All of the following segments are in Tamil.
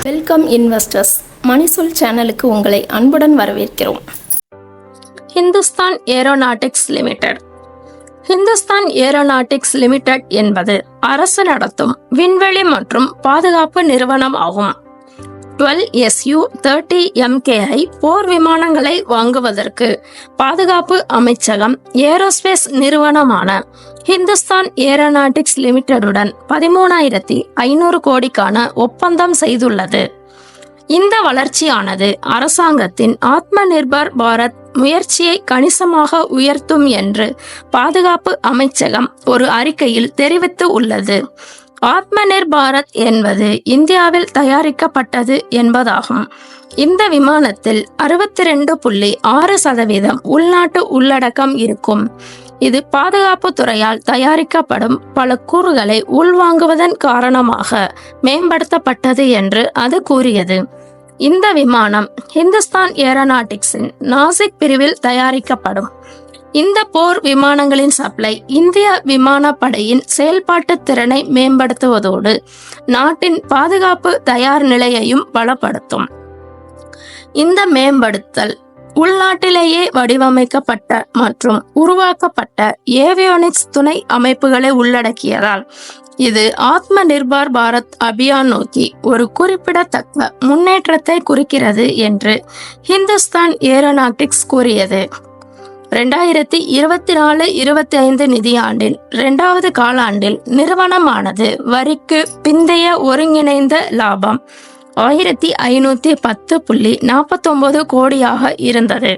வெல்கம் இன்வெஸ்டர்ஸ், மணிசொல் சேனலுக்கு உங்களை அன்புடன் வரவேற்கிறோம். Hindustan aeronautics limited. Hindustan aeronautics limited என்பது அரசு நடத்தும் விண்வெளி மற்றும் பாதுகாப்பு நிறுவனம் ஆகும். 12 Su-30 MKI போர் விமானங்களை வாங்குவதற்கு பாதுகாப்பு அமைச்சகம் ஏரோஸ்பேஸ் நிறுவனமான ஹிந்துஸ்தான் ஏரோநாட்டிக்ஸ் லிமிடெடுடன் 13,500 கோடிக்கான ஒப்பந்தம் செய்துள்ளது. இந்த வளர்ச்சியானது அரசாங்கத்தின் ஆத்ம நிர்பர் பாரத் முயற்சியை கணிசமாக உயர்த்தும் என்று பாதுகாப்பு அமைச்சகம் ஒரு அறிக்கையில் தெரிவித்து உள்ளது. ஆத்ம நிர்பர் பாரத் என்பது இந்தியாவில் தயாரிக்கப்பட்டது என்பதாகும். இந்த விமானத்தில் 62.6% உள்நாட்டு உள்ளடக்கம் இருக்கும். இது பாதுகாப்பு துறையால் தயாரிக்கப்படும் பல கூறுகளை உள்வாங்குவதன் காரணமாக மேம்படுத்தப்பட்டது என்று அது கூறியது. இந்த விமானம் ஹிந்துஸ்தான் ஏரோநாட்டிக்ஸின் நாசிக் பிரிவில் தயாரிக்கப்படும். இந்த போர் விமானங்களின் சப்ளை இந்திய விமானப்படையின் செயல்பாட்டு திறனை மேம்படுத்துவதோடு நாட்டின் பாதுகாப்பு தயார் நிலையையும் பலப்படுத்தும். இந்த மேம்படுத்தல் உள்நாட்டிலேயே வடிவமைக்கப்பட்ட மற்றும் உருவாக்கப்பட்ட ஏவியோனிக்ஸ் துணை அமைப்புகளை உள்ளடக்கியதால் இது ஆத்ம நிர்பர் பாரத் அபியான் நோக்கி ஒரு குறிப்பிடத்தக்க முன்னேற்றத்தை குறிக்கிறது என்று ஹிந்துஸ்தான் ஏரோநாட்டிக்ஸ் கூறியது. 2024-25 நிதியாண்டின் 2வது காலாண்டில் நிறுவனமானது வரிக்கு பிந்தைய ஒருங்கிணைந்த லாபம் 1510.49 கோடியாக இருந்தது.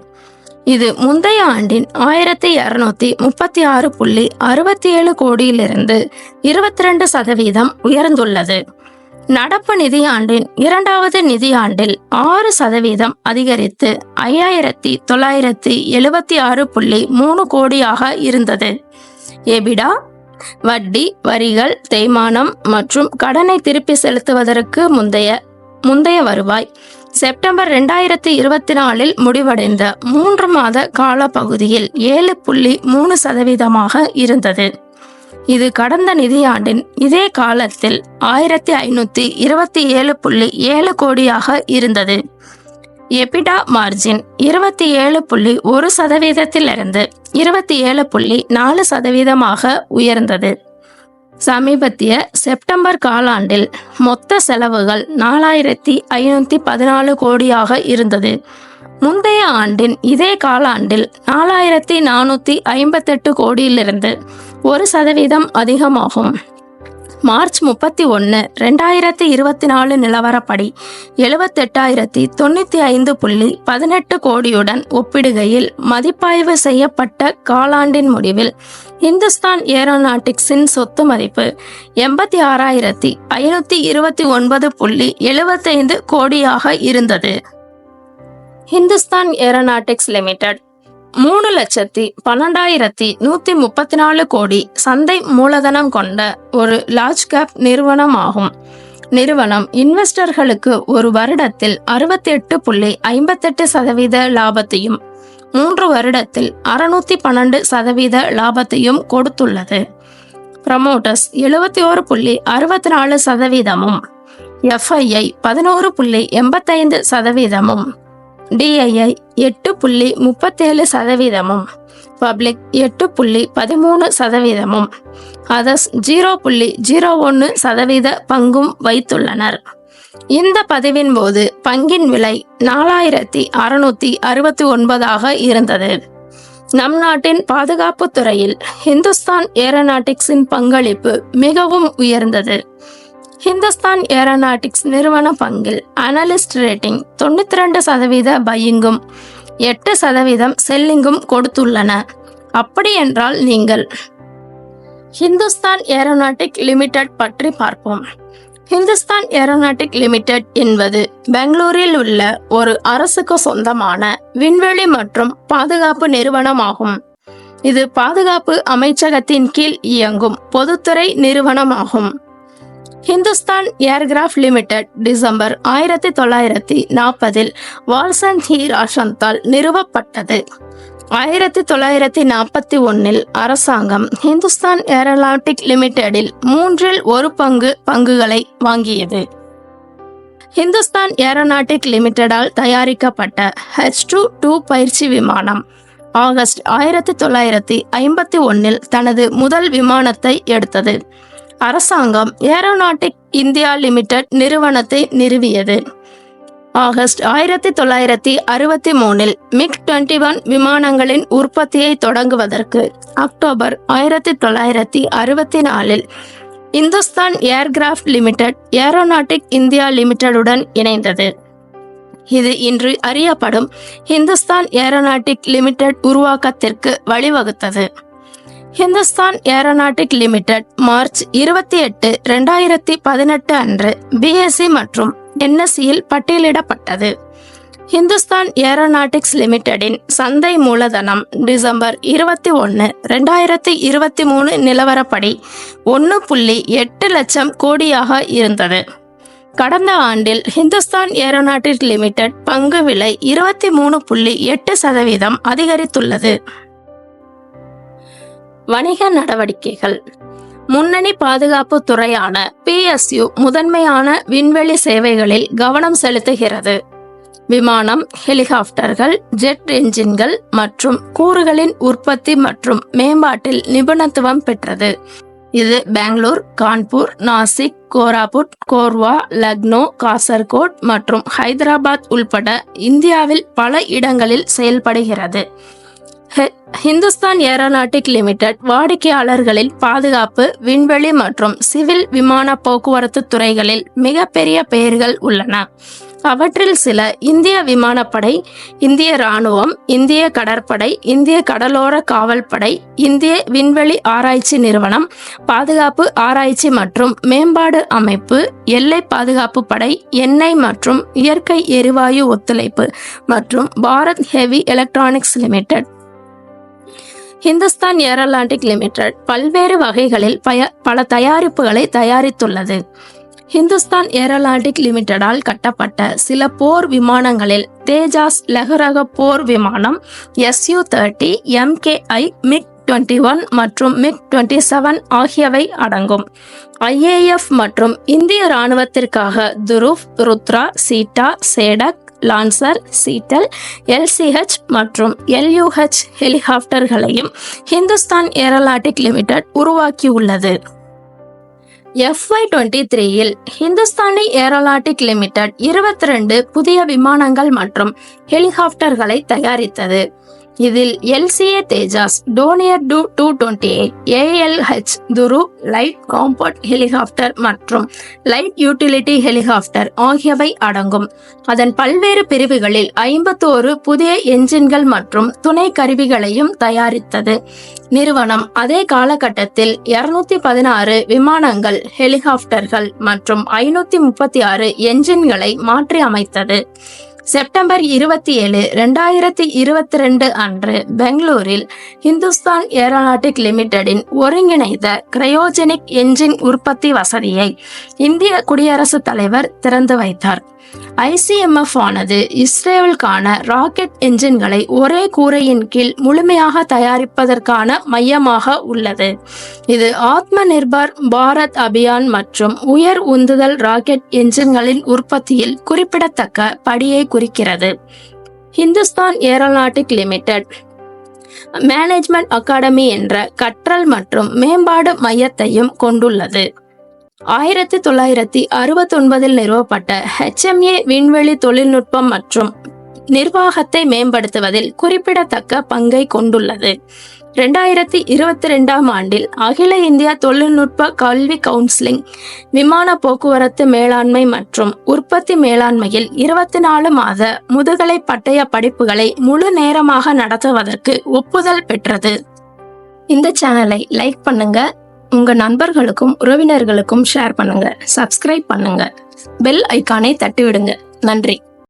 இது முந்தைய ஆண்டின் 1236.67 கோடியிலிருந்து 22% உயர்ந்துள்ளது. நடப்பு நிதியாண்டின் 2வது நிதியாண்டில் 6% அதிகரித்து 5,976.3 கோடியாக இருந்தது. எபிடா, வட்டி, வரிகள், தேய்மானம் மற்றும் கடனை திருப்பி செலுத்துவதற்கு முந்தைய வருவாய் செப்டம்பர் 2024 முடிவடைந்த 3 மாத கால பகுதியில் 7.3% இருந்தது. இது கடந்த நிதியாண்டின் இதே காலத்தில் 1527.7 கோடியாக இருந்தது. எபிடா மார்ஜின் 27.1%இலிருந்து 27.4% உயர்ந்தது. சமீபத்திய செப்டம்பர் காலாண்டில் மொத்த செலவுகள் 4,514 கோடியாக இருந்தது. முந்தைய ஆண்டின் இதே காலாண்டில் 4,458 கோடியிலிருந்து 1% அதிகமாகும். மார்ச் 31, 2024 நிலவரப்படி 78,095.18 கோடியுடன் ஒப்பிடுகையில் மதிப்பாய்வு செய்யப்பட்ட காலாண்டின் முடிவில் ஹிந்துஸ்தான் ஏரோநாட்டிக்ஸின் சொத்து மதிப்பு 86,529.75 கோடியாக இருந்தது. ஹிந்துஸ்தான் ஏரோநாட்டிக்ஸ் லிமிடெட் 3,12,134 கோடி சந்தை மூலதனம் கொண்ட ஒரு லார்ஜ் கேப் நிறுவனம் ஆகும். நிறுவனம் இன்வெஸ்டர்களுக்கு ஒரு வருடத்தில் 68.58% லாபத்தையும் 3 வருடத்தில் 612% லாபத்தையும் கொடுத்துள்ளது. Promoters 71.64%, FII 11.85%, DII 8.37%, public 8.13%, others 0.01% பங்கும் வைத்துள்ளனர். இந்த பதிவின் போது பங்கின் விலை 4,669 இருந்தது. நம் நாட்டின் பாதுகாப்பு துறையில் ஹிந்துஸ்தான் ஏரோநாட்டிக்ஸின் பங்களிப்பு மிகவும் உயர்ந்தது. ஹிந்துஸ்தான் ஏரோநாட்டிக்ஸ் நிறுவன பங்கில் அனலிஸ்ட் ரேட்டிங் 92% பையிங்கும் 8% செல்லிங்கும் கொடுத்துள்ளன. அப்படி என்றால் நீங்கள் ஹிந்துஸ்தான் ஏரோநாட்டிக் லிமிடெட் பற்றி பார்ப்போம். ஹிந்துஸ்தான் ஏரோநாட்டிக் லிமிடெட் என்பது பெங்களூரில் உள்ள ஒரு அரசுக்கு சொந்தமான விண்வெளி மற்றும் பாதுகாப்பு நிறுவனமாகும். இது பாதுகாப்பு அமைச்சகத்தின் கீழ் இயங்கும் பொதுத்துறை நிறுவனமாகும். Hindustan aircraft limited December 1940 Walchand ஹி ராஷந்தால் நிறுவப்பட்டது. 1941 அரசாங்கம் ஹிந்துஸ்தான் ஏரோநாட்டிக் லிமிடெடில் 1/3 பங்குகளை வாங்கியது. ஹிந்துஸ்தான் ஏரோநாட்டிக் லிமிடெடால் தயாரிக்கப்பட்ட H-2 பயிற்சி விமானம் ஆகஸ்ட் 1951 தனது முதல் விமானத்தை எடுத்தது. அரசாங்கம் ஏரோநாட்டிக் இந்தியா லிமிடெட் நிறுவனத்தை நிறுவியது. ஆகஸ்ட் 1963 MiG-21 விமானங்களின் உற்பத்தியை தொடங்குவதற்கு October 1964 Hindustan aircraft limited aeronautic India லிமிடெடுடன் இணைந்தது. இது இன்று அறியப்படும் ஹிந்துஸ்தான் ஏரோநாட்டிக் லிமிடெட் உருவாக்கத்திற்கு வழிவகுத்தது. ஹிந்துஸ்தான் ஏரோநாட்டிக் லிமிடெட் மார்ச் 28, 2018 அன்று BSE மற்றும் NSEயில் பட்டியலிடப்பட்டது. ஹிந்துஸ்தான் ஏரோநாட்டிக்ஸ் லிமிடெடின் சந்தை மூலதனம் டிசம்பர் 21, 2023 நிலவரப்படி 1.8 லட்சம் கோடியாக இருந்தது. கடந்த ஆண்டில் ஹிந்துஸ்தான் ஏரோநாட்டிக் லிமிடெட் பங்கு விலை 23.8% அதிகரித்துள்ளது. வணிக நடவடிக்கைகள். முன்னணி பாதுகாப்பு துறையான PSU முதன்மையான விண்வெளி சேவைகளில் கவனம் செலுத்துகிறது. விமானம், ஹெலிகாப்டர்கள், ஜெட் என்ஜின்கள் மற்றும் கூறுகளின் உற்பத்தி மற்றும் மேம்பாட்டில் நிபுணத்துவம் பெற்றது. இது பெங்களூர், கான்பூர், நாசிக், கோராபுட், கோர்வா, லக்னோ, காசர்கோட் மற்றும் ஹைதராபாத் உள்பட இந்தியாவில் பல இடங்களில் செயல்படுகிறது. ஹிந்துஸ்தான் ஏரோநாட்டிக் லிமிடெட் வாடிக்கையாளர்களின் பாதுகாப்பு, விண்வெளி மற்றும் சிவில் விமான போக்குவரத்து துறைகளில் மிகப்பெரிய பெயர்கள் உள்ளன. அவற்றில் சில இந்திய விமானப்படை, இந்திய இராணுவம், இந்திய கடற்படை, இந்திய கடலோர காவல்படை, இந்திய விண்வெளி ஆராய்ச்சி நிறுவனம், பாதுகாப்பு ஆராய்ச்சி மற்றும் மேம்பாடு அமைப்பு, எல்லை பாதுகாப்பு படை, எண்ணெய் மற்றும் இயற்கை எரிவாயு ஒத்துழைப்பு மற்றும் Bharat heavy electronics limited. Hindustan aeronautic limited பல்வேறு வகைகளில் பல தயாரிப்புகளை தயாரித்துள்ளது. ஹிந்துஸ்தான் ஏரோநாட்டிக் லிமிடெடால் கட்டப்பட்ட சில போர் விமானங்களில் தேஜாஸ் லகுரக போர் விமானம், Su-30, MKI, MiG-21 மற்றும் MiG-27 ஆகியவை அடங்கும். IAF மற்றும் இந்திய இராணுவத்திற்காக துருவ், ருத்ரா, சீட்டா, சேடக், லான்சர், சீட்டல், LCH மற்றும் LUH ஹெலிகாப்டர்களையும் ஹிந்துஸ்தான் ஏரோநாட்டிக் லிமிடெட் உருவாக்கியுள்ளது. FY23 ஹிந்துஸ்தானி ஏரோநாட்டிக் லிமிடெட் 22 புதிய விமானங்கள் மற்றும் ஹெலிகாப்டர்களை தயாரித்தது. இதில் LCA தேஜாஸ், டோனியர் 228, ALH துரு லைட் காம்பேக்ட் ஹெலிகாப்டர் மற்றும் லைட் யூட்டிலிட்டி ஹெலிகாப்டர் ஆகியவை அடங்கும். அதன் பல்வேறு பிரிவுகளில் 51 புதிய என்ஜின்கள் மற்றும் துணை கருவிகளையும் தயாரித்தது. நிறுவனம் அதே காலகட்டத்தில் 216 விமானங்கள், ஹெலிகாப்டர்கள் மற்றும் 536 என்ஜின்களை மாற்றி அமைத்தது. செப்டம்பர் 27, 2022 அன்று பெங்களூரில் ஹிந்துஸ்தான் ஏரோநாட்டிக் லிமிடெடின் ஒருங்கிணைந்த கிரையோஜெனிக் என்ஜின் உற்பத்தி வசதியை இந்திய குடியரசுத் தலைவர் திறந்து வைத்தார். ICMF ஆனது இஸ்ரேலுக்கான ராக்கெட் என்ஜின்களை ஒரே கூரையின் கீழ் முழுமையாக தயாரிப்பதற்கான மையமாக உள்ளது. இது ஆத்ம நிர்பர் பாரத் அபியான் மற்றும் உயர் உந்துதல் ராக்கெட் என்ஜின்களின் உற்பத்தியில் குறிப்பிடத்தக்க படியை குறிக்கிறது. Hindustan aeronautic limited management academy என்ற கற்றல் மற்றும் மேம்பாடு மையத்தையும் கொண்டுள்ளது. 1969 நிறுவப்பட்ட HMA விண்வெளி தொழில்நுட்பம் மற்றும் நிர்வாகத்தை மேம்படுத்துவதில் குறிப்பிடத்தக்க பங்கை கொண்டுள்ளது. 2022 ஆண்டில் அகில இந்திய தொழில்நுட்ப கல்வி கவுன்சிலிங் விமான போக்குவரத்து மேலாண்மை மற்றும் உற்பத்தி மேலாண்மையில் 24 மாத முதுகலை பட்டய படிப்புகளை முழு நேரமாக நடத்துவதற்கு ஒப்புதல் பெற்றது. இந்த சேனலை லைக் பண்ணுங்க, உங்க நண்பர்களுக்கும் உறவினர்களுக்கும் ஷேர் பண்ணுங்க, சப்ஸ்கிரைப் பண்ணுங்க, பெல் ஐகானை தட்டிவிடுங்க. நன்றி.